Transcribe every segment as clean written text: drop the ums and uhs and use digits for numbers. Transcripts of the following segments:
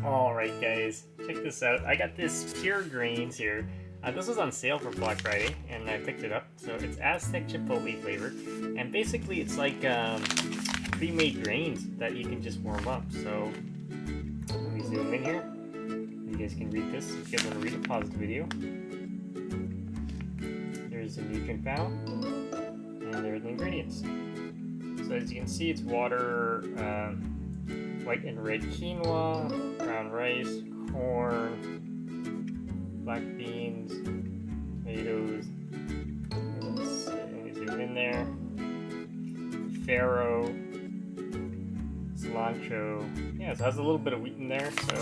Alright guys, check this out. I got this pure grains here. This was on sale for Black Friday and I picked it up. So it's Aztec Chipotle flavor. And basically it's like pre-made grains that you can just warm up. So let me zoom in here. You guys can read this. If you guys want to read it, pause the video. There's the nutrient panel. And there are the ingredients. So as you can see, it's water, white and red quinoa, brown rice, corn, black beans, tomatoes, zoom in there, farro, cilantro. Yeah, so it has a little bit of wheat in there, so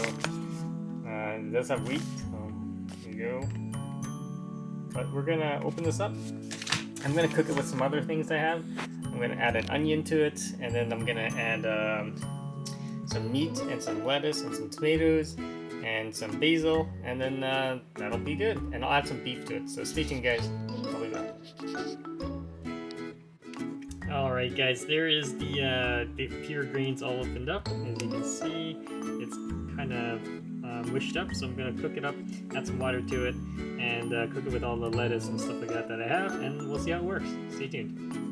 it does have wheat, so there you go. But we're gonna open this up. I'm gonna cook it with some other things I have. I'm gonna add an onion to it, and then I'm gonna add some meat and some lettuce and some tomatoes and some basil, and then that'll be good. And I'll add some beef to it. So stay tuned, guys. I'll be back. Alright guys, there is the pure grains all opened up. As you can see, it's kind of mushed up, so I'm going to cook it up, add some water to it, and cook it with all the lettuce and stuff like that I have, and we'll see how it works. Stay tuned.